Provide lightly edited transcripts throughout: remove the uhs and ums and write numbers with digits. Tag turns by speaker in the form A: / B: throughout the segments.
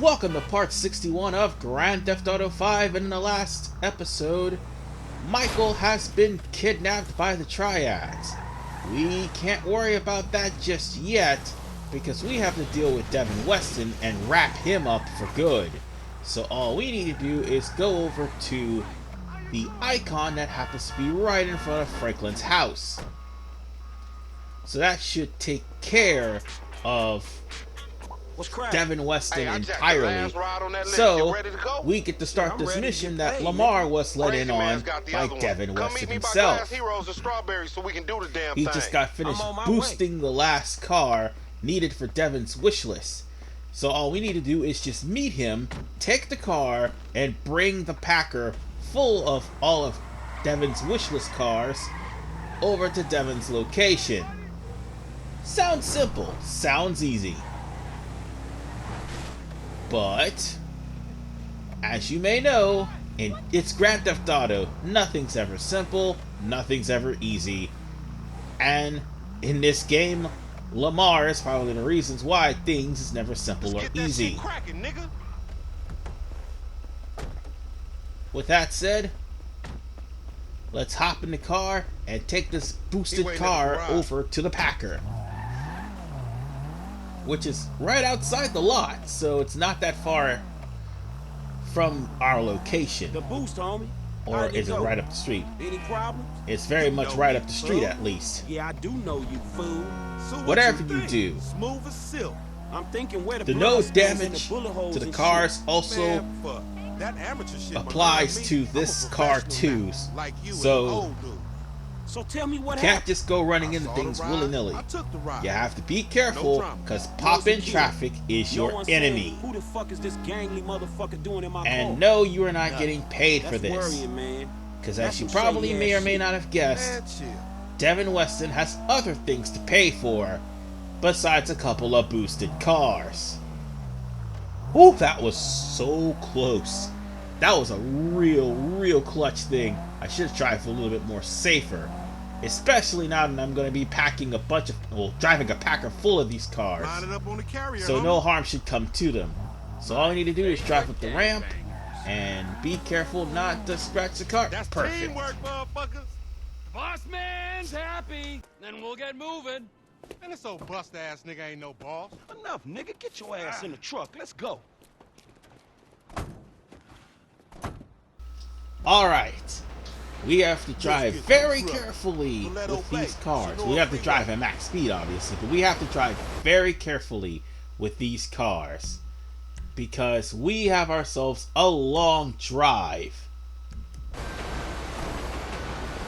A: Welcome to part 61 of Grand Theft Auto 5, and in the last episode, Michael has been kidnapped by the Triads. We can't worry about that just yet, because we have to deal with Devon Weston and wrap him up for good. So all we need to do is go over to the icon that happens to be right in front of Franklin's house. So that should take care of Devon Weston entirely. So we get to start this mission that Lamar was let in on by Devon Weston himself. He just got finished boosting the last car needed for Devon's wish list. So all we need to do is just meet him, take the car, and bring the Packer full of all of Devon's wish list cars over to Devon's location. Sounds simple, sounds easy. But, as you may know, it's Grand Theft Auto. Nothing's ever simple, nothing's ever easy. And in this game, Lamar is probably the reasons why things is never simple or easy. With that said, let's hop in the car and take this boosted car over to the Packer, which is right outside the lot, so it's not that far from our location.
B: The boost, homie.
A: Or is it right up the street?
B: Any problems?
A: It's very much right up the street, at least.
B: Yeah, I do know you, fool. So
A: whatever you do,
B: smooth as silk. I'm thinking where
A: the no damage to the cars also applies to this car too. So
B: tell me what
A: can't just go running into things willy-nilly. You have to be careful, because pop-in traffic is your enemy.
B: Who the fuck is this gangly motherfucker doing in my
A: and no, you are not getting paid for this. Because as you probably may or may not have guessed, Devon Weston has other things to pay for, besides a couple of boosted cars. Ooh, that was so close. That was a real clutch thing. I should have tried for a little bit more safer. Especially now that I'm going to be packing a bunch of, driving a Packer full of these cars. So no harm should come to them. So all I need to do is drive up the ramp and be careful not to scratch the car.
C: That's
A: perfect.
C: Teamwork, motherfuckers.
D: Boss man's happy, then we'll get moving.
C: Man, this old bust-ass nigga ain't no boss.
B: Enough, nigga. Get your ass in the truck. Let's go.
A: Alright. We have to drive very carefully with these cars. We have to drive at max speed, obviously, but we have to drive very carefully with these cars, because we have ourselves a long drive.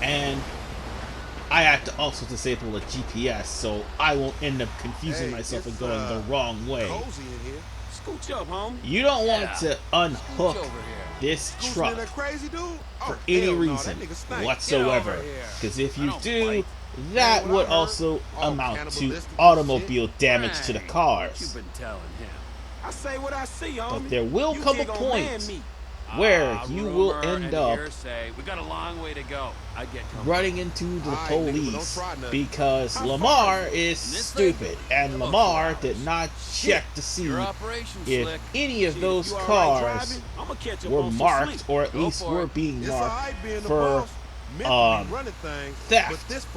A: And I have to also disable the GPS so I won't end up confusing myself and going the wrong way.
B: Scooch up, homie.
A: You don't want to unhook this truck for any reason whatsoever, because if you do, that would also amount to automobile damage to the cars.
B: I say what I see, homie.
A: But there will come a point where you will end up running into the police, because Lamar is stupid, and Lamar did not check to see if any of those cars were marked, or at least were being marked for theft.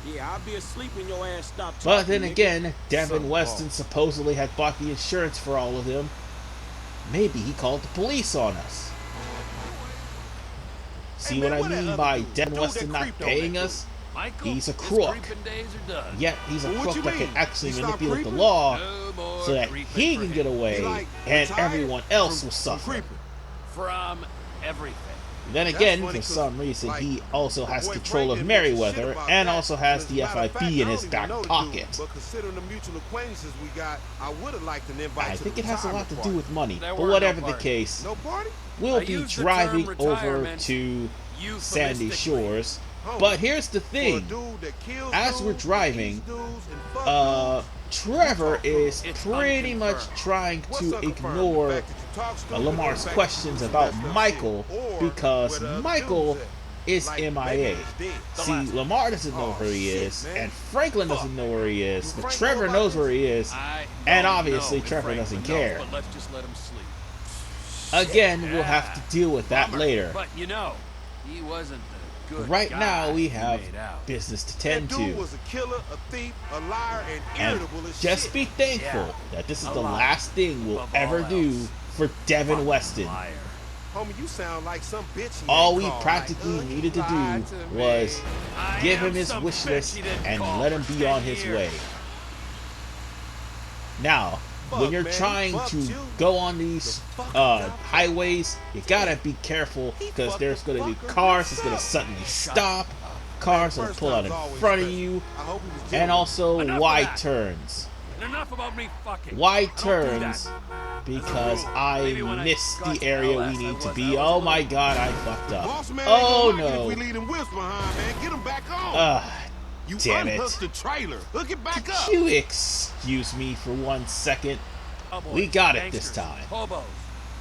B: Yeah, I'll be asleep when your ass stop talking.
A: But then again, Devon Weston supposedly had bought the insurance for all of them. Maybe he called the police on us. See what I mean by Devon Weston not paying us? He's a crook. Yet he's a crook that can actually manipulate the law so that he can get away and everyone else will suffer.
D: From everything.
A: Then again, for some reason, he also has control of Merriweather and also has the FIB in his back pocket. I think it has a lot to do with money, but whatever the case, we'll be driving over to Sandy Shores. But here's the thing, as we're driving, Trevor is pretty much trying to ignore Lamar's questions about Michael, because Michael is
C: Like,
A: MIA.
C: maybe he's dead.
A: See, Lamar doesn't know where he
C: shit,
A: is,
C: man.
A: and Franklin doesn't know where he is, but
C: Frank
A: Trevor
C: know
A: knows
C: about
A: where he is,
D: I
A: and
D: don't
A: obviously
D: know if
A: Trevor
D: Franklin
A: doesn't
D: knows,
A: care.
D: But let's just let him sleep.
A: Again, we'll have to deal with that
D: Bummer.
A: later.
D: But you know, he wasn't the good
A: Right
D: guy
A: now, we
D: he
A: have
D: made out.
A: business to
C: That
A: tend
C: dude
A: to.
C: was a killer, a thief, a liar, and
A: And
C: irritable as
A: just
C: shit.
A: be thankful
D: Yeah.
A: that this is
D: A
A: the
D: liar.
A: last thing we'll
D: Above
A: ever
D: all
A: do
D: else.
A: for Devon
D: Fucking
A: Weston.
D: liar.
C: Homie, you sound like some bitch he
A: All
C: ain't
A: we
C: called.
A: practically
C: Like,
A: needed to
C: lied
A: do
C: to
A: was
C: me.
D: I
A: give
D: am
A: him his
D: some
A: wish
D: bitch
A: list
D: he didn't
A: and
D: call
A: let
D: for
A: him be
D: 10
A: on his
D: years.
A: way. Now, when
C: Fuck,
A: you're
C: man,
A: trying
C: fuck
A: to
C: you.
A: go on these
C: The fuck up.
A: highways, you gotta be careful
C: He
A: because
C: fucked
A: there's
C: the
A: gonna be
C: fucker
A: cars that's gonna
C: himself.
A: suddenly stop, cars gonna
C: First
A: pull out
C: time's
A: in
C: always
A: front of
C: special.
A: you,
C: I hope he was
A: and
C: genuine.
A: also
D: Enough of
A: wide
D: that.
A: turns.
D: And enough about me fucking.
A: Wide
D: I don't do
A: turns
D: that.
A: because
D: As a rule,
A: I
D: maybe when I
A: missed
D: got
A: the
D: to
A: area
D: LS,
A: we need to
D: I
A: be.
D: was a
A: Oh my
D: little-
A: god, I fucked up.
C: Boss man
A: Oh
C: ain't gonna like it
A: no.
C: if we leave them whips behind, man. Get them back on. You
A: Damn it.
C: unhooked the trailer. Hook it back up.
A: Could you excuse me for 1 second?
D: Cowboys,
A: We got it this
D: gangsters,
A: time.
D: Hobos.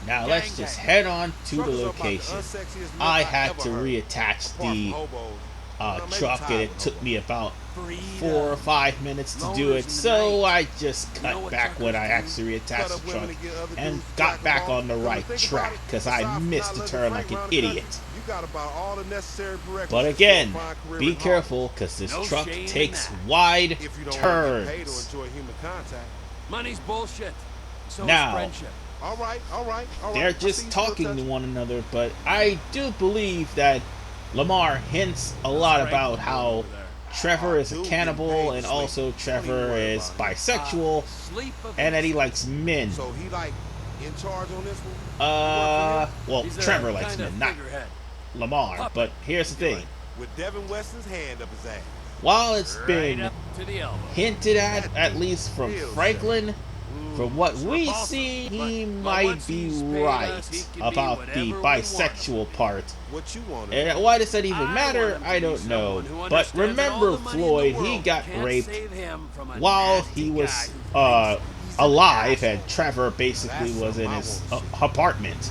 A: Now let's
D: Gang,
A: just
D: gang.
A: head on to the
C: Truckers are about the
A: location.
C: unsexiest men
A: I
C: I
A: had
C: ever
A: to
C: heard.
A: reattach
C: Apart from
A: the
C: hobos. Maybe
A: truck,
C: tired
A: and it
C: with
A: took
C: hobos.
A: me about
D: Freedom.
A: 4 or 5 minutes to do
D: Loners
A: it,
D: in the
A: so
D: night.
A: I just
D: You know
A: cut
D: what
A: back when I
D: truckers
A: actually
C: Cut
A: reattached
C: up
A: the
C: women
A: truck
C: to get other
A: and
C: dudes to
A: got
C: jack them
A: back
C: off.
A: on the
C: Come to
A: right
C: think
A: track
C: about it,
A: because
C: aside
A: I
C: from
A: missed
C: not
A: the
C: letting
A: turn
C: Frank
A: like an
C: round the country,
A: idiot.
C: You got about all the necessary prerequisites
A: But
C: for a
A: again,
C: fine career
A: be
C: in Harlem.
A: careful because this
D: No
A: truck
D: shame in
A: takes
D: that.
A: wide
C: If you don't want to get paid or
A: turns.
C: enjoy human contact.
D: Money's bullshit. So
A: Now,
D: is friendship.
C: All right.
A: They're
C: I see
A: just
C: you still
A: talking to
C: touching.
A: one another, but I do believe that Lamar hints a lot about how Trevor is a cannibal and also Trevor is bisexual
D: Sleep of
A: and that he likes men.
C: So he like in charge on this one?
A: Well,
D: He's a
A: Trevor likes
D: kinda
A: men, not
D: figurehead.
A: Lamar.
D: Puppet,
A: But here's the
D: if you
A: thing.
C: With Devon Weston's hand up his ass.
A: While it's
D: Right
A: been
D: up to the elbow.
A: hinted at least from Franklin, from what we
D: repulsive,
A: see, he
D: but
A: might
D: once
A: be
D: he's paid
A: right
D: us, he can be
A: about
D: whatever
A: the
D: we want him
A: bisexual
D: to be.
A: part.
C: What you want?
A: And why does that even
D: I
A: matter?
D: want him to
A: I
D: be
A: don't know.
D: someone who
A: But
D: understands that all
A: remember
D: the money in the
A: Floyd, he
D: world
A: got
D: can't
A: raped
D: save him from a
A: while
D: nasty
A: he
D: guy
A: was
D: who thinks he's an
A: alive,
D: asshole.
A: and Trevor basically
C: That's
A: was in
C: something I
A: his
C: wanna see.
A: apartment.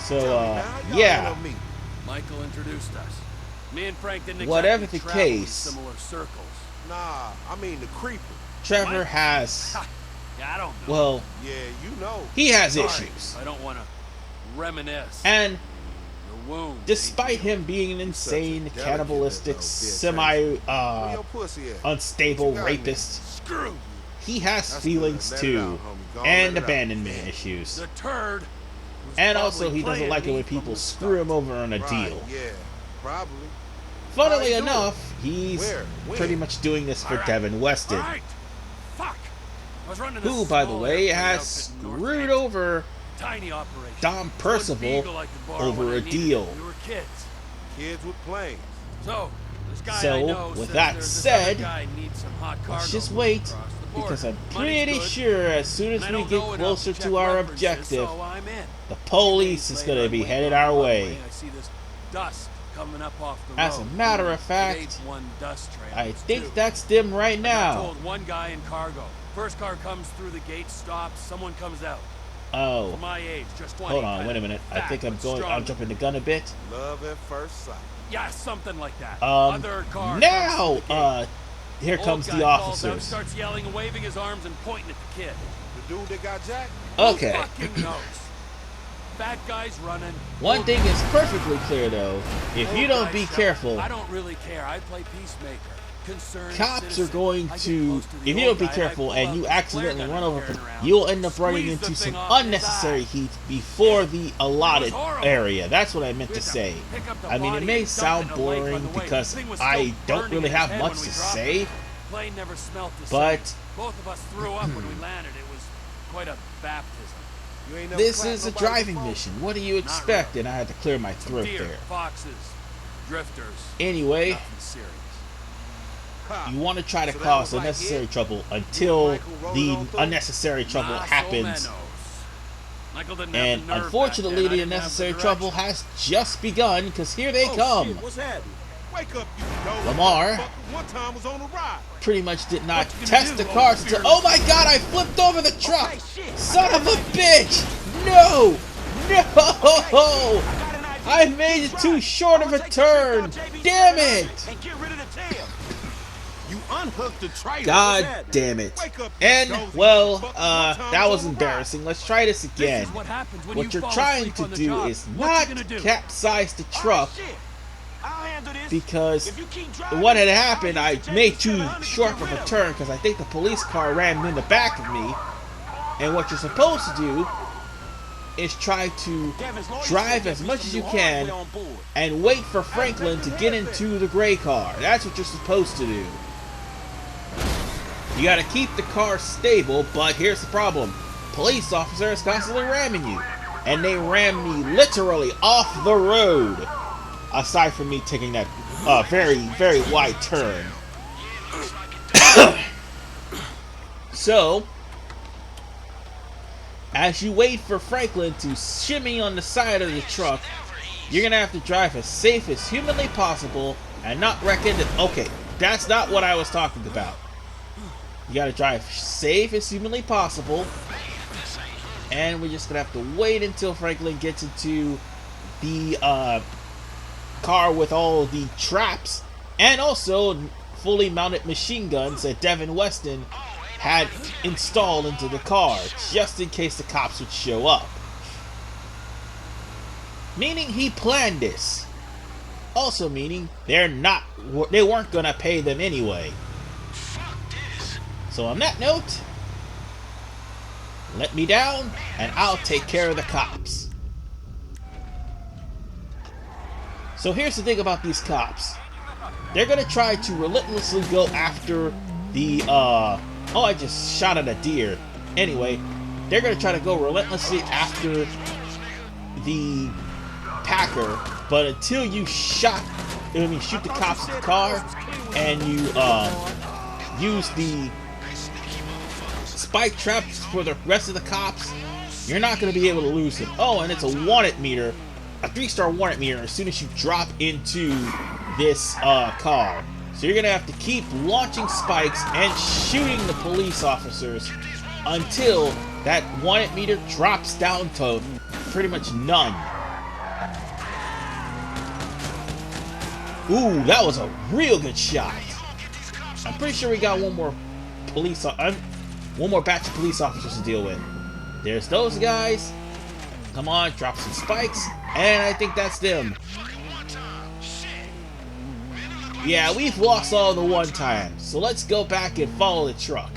C: Tell me
A: So,
C: now, how y'all
A: yeah.
C: end up meeting?
D: Michael introduced us. Me and Frank didn't
A: Whatever
D: exactly
A: the
D: travel in
A: case.
D: similar circles.
C: Nah, I mean the creeper.
A: Trevor
D: Mike?
A: has,
D: Yeah, I don't know.
A: well,
C: Yeah, you know.
A: he has
D: Sorry,
A: issues.
D: I don't want to reminisce.
A: And
D: the wound.
A: despite him being an insane,
C: delicate
A: cannibalistic,
C: little bitch,
A: semi
C: Where your pussy at?
A: unstable
C: What you got in
A: rapist,
D: Screw you.
A: he has
C: That's
A: feelings
C: good. Let it
A: too,
C: out, homie. Go on,
A: and
C: let it out.
A: abandonment issues.
D: The turd. was
A: And
D: probably
A: also, he doesn't
D: playing
A: like it
D: me
A: when
D: from
A: people
D: the
A: screw him
D: start.
A: over on a
C: Right,
A: deal.
C: yeah, probably.
A: Funnily
C: How you
A: enough, he's
C: Where? When?
A: pretty much doing this for
D: All right.
A: Devon Weston,
D: All right. Fuck. I was running this
A: who, by the
D: small
A: way,
D: airplane
A: has
D: outfit in
A: screwed
D: Northampton.
A: over
D: Tiny operation.
A: Dom
D: One
A: Percival
D: beagle I could borrow
A: over
D: when I
A: a
D: needed
A: deal.
D: it. We were kids.
C: Kids with planes.
D: So, this guy
A: So,
D: I know
A: with
D: says
A: that
D: there's
A: said,
D: this other guy needs some hot cargo
A: let's just
D: moving
A: wait,
D: across the border.
A: because I'm
D: Money's
A: pretty
D: good,
A: sure as soon as
D: and I
A: we
D: don't
A: get
D: know enough
A: closer
D: check
A: to our
D: references,
A: objective,
D: so I'm in.
A: the police is going to be headed our way.
D: I see this dust coming up off the
A: As a
D: road.
A: matter of
D: It
A: fact,
D: ain't one dust trail,
A: I
D: it's
A: think
D: two.
A: that's them right
D: I
A: now.
D: told one guy in cargo. First car comes through the gate, stops, someone comes out.
A: Oh,
D: For my age, just 20.
A: hold on,
D: kinda
A: wait a minute. I
D: fat,
A: think I'm
D: but strong.
A: jumping the gun a bit.
C: Love at first sight.
D: Yeah, something like that.
A: Um,
D: Other car
A: now,
D: comes through the gate.
A: here
D: Old
A: comes
D: guy
A: the
D: falls out,
A: officers.
D: starts yelling and waving his arms and pointing at the kid.
C: The dude that got jacked?
A: Okay.
D: Who fucking knows? Fat guy's running.
A: One
D: Old
A: thing is perfectly clear though, if you don't
D: guy
A: be
D: shouting.
A: careful,
D: I don't really care. I play peacemaker. Concerned
A: cops are
D: citizen.
A: going
D: I get
A: to,
D: close the
A: if you
D: old
A: don't be
D: guy, I
A: careful
D: pull
A: and
D: out
A: you
D: the
A: accidentally
D: flare gun
A: run
D: I'm
A: over,
D: carrying around,
A: you'll end up running
D: squeeze the
A: into some
D: thing off his
A: unnecessary
D: eye.
A: heat before the allotted
D: horrible.
A: area. That's what I meant
D: We
A: to
D: had
A: say.
D: pick up the
A: I mean, it
D: body
A: may
D: and dump
A: sound
D: it in a lake by
A: boring
D: the way.
A: because
D: The thing was
A: I
D: still
A: don't
D: burning
A: really
D: in his
A: have
D: head
A: much
D: when we
A: to
D: dropped
A: say,
D: it. Plane never smelt the
A: but
D: same. Both of us threw up when we landed. It was quite a baptism.
C: You ain't never
A: this
C: clapped
A: is a
C: nobody
A: driving
C: before?
A: mission. What do you expect? And I had to clear my throat
D: Deer,
A: there.
D: foxes, drifters.
A: Anyway,
D: Nothing serious.
C: Ha.
A: you want to try to
C: So that
A: cause
C: was like
A: unnecessary
C: it?
A: trouble until
C: Michael rolling
A: the
C: on through?
A: unnecessary trouble
D: Más o
A: happens.
D: menos. Michael didn't have
A: And
D: the nerve
A: unfortunately,
D: back then. I
A: the
D: didn't have
A: unnecessary
D: the
A: trouble
D: direction.
A: has just begun, because here they
B: Oh,
A: come.
B: shit, what's happening?
C: Wake up, you dope.
A: Lamar.
C: Motherfucker. One time was on a ride.
A: Pretty much did not
D: What you gonna
A: test
D: do,
A: the cars
D: old
A: until.
D: fearless?
A: Oh my god, I flipped over the truck!
B: Okay, shit.
A: Son of a bitch! No! No!
B: I got an
A: I made it too short of a turn. Damn it!
B: And get rid of the tail.
C: You unhooked the trailer.
A: God damn it.
C: Wake up,
A: And,
C: Josie.
A: well,
C: Fuck, one time
A: that was
C: over.
A: embarrassing. Let's try this again.
D: This is what happens when
A: What
D: you
A: you're
D: fall
A: trying
D: asleep
A: to
D: on the
A: do
D: job.
A: is
D: What
A: not
D: you gonna do?
A: capsize the
B: All
A: truck,
B: right, shit. I'll handle this.
A: because
B: If you keep driving,
A: what had happened,
B: I'll
A: I
B: use the
A: made
B: JP
A: too
B: 700 to
A: short
B: get
A: of
B: rid
A: a
B: of
A: turn because I think the police car ran in the back of me. And what you're supposed to do is try to
B: Devin's lawyer
A: drive
B: said
A: as
B: there'd be
A: much
B: some
A: as you
B: new
A: can
B: hardware on board.
A: and wait for Franklin to get into the gray car. That's what you're supposed to do. You gotta keep the car stable, but here's the problem. Police officers constantly ramming you. And they ram me literally off the road. Aside from me taking that very, very wide turn. So, as you wait for Franklin to shimmy on the side of the truck, you're gonna have to drive as safe as humanly possible and not wreck into. Okay, that's not what I was talking about. You gotta drive safe as humanly possible, and we're just gonna have to wait until Franklin gets into the car with all the traps and also fully mounted machine guns that Devon Weston had installed into the car, just in case the cops would show up. Meaning he planned this. Also meaning they weren't gonna pay them anyway. So on that note, let me down and I'll take care of the cops. So here's the thing about these cops. They're gonna try to relentlessly go after the oh, I just shot at a deer. Anyway, they're gonna try to go relentlessly after the Packer, but until you shoot the cops in the car and you use the spike traps for the rest of the cops, you're not gonna be able to lose them. Oh, and it's a wanted meter, a 3-star wanted meter as soon as you drop into this car. So you're gonna have to keep launching spikes and shooting the police officers until that wanted meter drops down to pretty much none. Ooh, that was a real good shot. I'm pretty sure we got one more batch of police officers to deal with. There's those guys. Come on, drop some spikes, and I think that's them. Yeah, we've lost all the one time, so let's go back and follow the truck.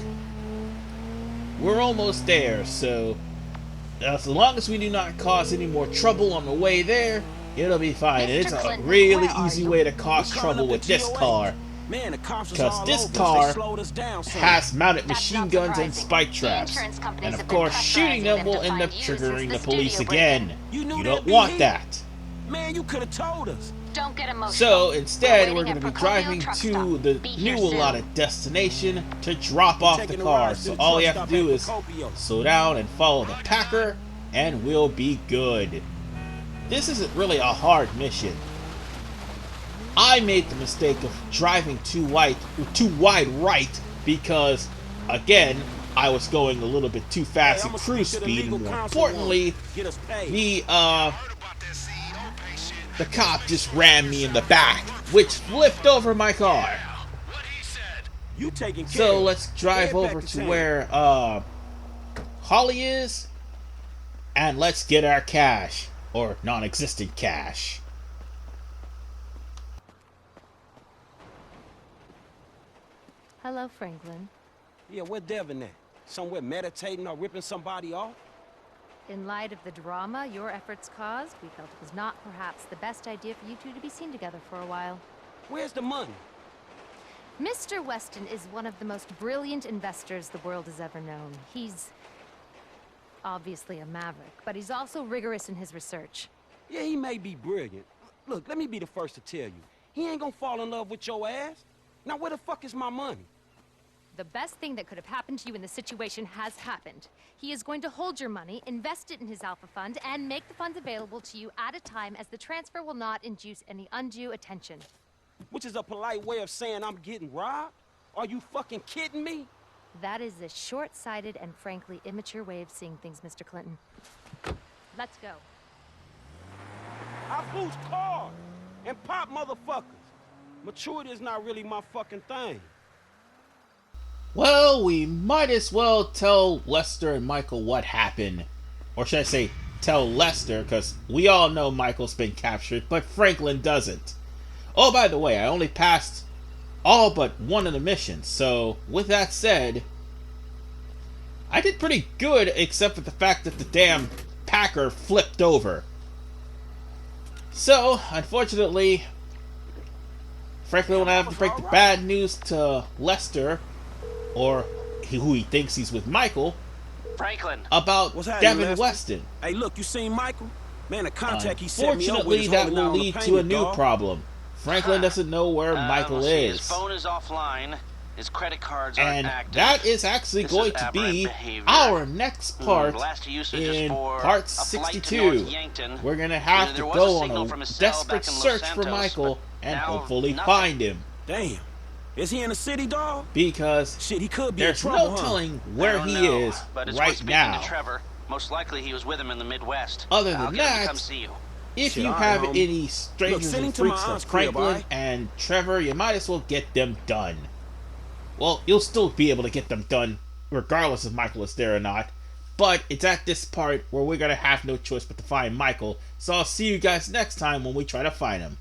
A: We're almost there, so as long as we do not cause any more trouble on the way there, it'll be fine. And it's a really easy way to cause trouble with this car, because this car has mounted machine guns and spike traps. And of course, shooting them will end up triggering the police again. You don't want that.
B: Man, you could have told us.
E: Don't get emotional.
A: So instead, we're going to be driving to the new allotted destination to drop off the car. So all we have to do is slow down and follow the Packer, and we'll be good. This isn't really a hard mission. I made the mistake of driving too wide right because, again, I was going a little bit too fast at cruise speed, and more importantly, the cop just rammed me in the back, which flipped over my car. So let's drive over to where Holly is, and let's get our cash, or non-existent cash.
F: Hello, Franklin.
B: Yeah, where Devon at? Somewhere meditating or ripping somebody off?
F: In light of the drama your efforts caused, we felt it was not perhaps the best idea for you two to be seen together for a while.
B: Where's the money?
F: Mr. Weston is one of the most brilliant investors the world has ever known. He's obviously a maverick, but he's also rigorous in his research.
B: Yeah, he may be brilliant. Look, let me be the first to tell you. He ain't gonna fall in love with your ass. Now where the fuck is my money?
F: The best thing that could have happened to you in this situation has happened. He is going to hold your money, invest it in his Alpha Fund, and make the funds available to you at a time as the transfer will not induce any undue attention.
B: Which is a polite way of saying I'm getting robbed? Are you fucking kidding me?
F: That is a short-sighted and frankly immature way of seeing things, Mr. Clinton. Let's go.
B: I boost cars and pop motherfuckers. Maturity is not really my fucking thing.
A: Well, we might as well tell Lester and Michael what happened. Or should I say, tell Lester, because we all know Michael's been captured, but Franklin doesn't. Oh, by the way, I only passed all but one of the missions, so with that said, I did pretty good, except for the fact that the damn Packer flipped over. So, unfortunately, Franklin will have to break the bad news to Lester, or who he thinks he's with Michael,
E: Franklin,
A: about
B: What's happening,
A: Devon
B: Lester?
A: Weston.
B: Hey, look, you seen Michael? Man, the contact he set me up with
A: Unfortunately,
B: is
A: that
B: holding
A: will
B: down the
A: lead to a
B: payment,
A: new
B: dawg.
A: problem. Franklin doesn't know where Michael
E: let's see,
A: is.
E: His phone is offline. His credit cards
A: And
E: aren't active.
A: that is actually
E: This
A: going
E: is
A: to
E: aberrant
A: be
E: behavior.
A: our next part
E: Last usage is
A: in
E: for
A: part
E: a flight to
A: 62.
E: North Yankton.
A: We're going to have to
E: There was
A: go
E: a signal
A: on
E: from
A: a
E: his cell
A: desperate
E: back in Los
A: search for
E: Santos,
A: Michael
E: but
A: and
E: now
A: hopefully
E: nothing.
A: find him.
B: Damn. Is he in the city, dog?
A: Because
B: Shit, he could be in
A: there's
B: trouble,
A: no
B: huh?
A: telling
E: I
A: where
E: don't
A: he
E: know,
A: is
E: but it's
A: right
E: worth speaking
A: now.
E: to Trevor. Most likely he was with him in the Midwest.
A: Other
E: I'll
A: than
E: get him to
A: that,
E: come see you.
A: if
B: Shit,
A: you
B: all right,
A: have
B: homie.
A: any strangers
B: send him
A: and
B: to my
A: freaks like
B: aunt's crib,
A: Franklin
B: alright?
A: and Trevor, you might as well get them done. Well, you'll still be able to get them done regardless if Michael is there or not. But it's at this part where we're going to have no choice but to find Michael. So I'll see you guys next time when we try to find him.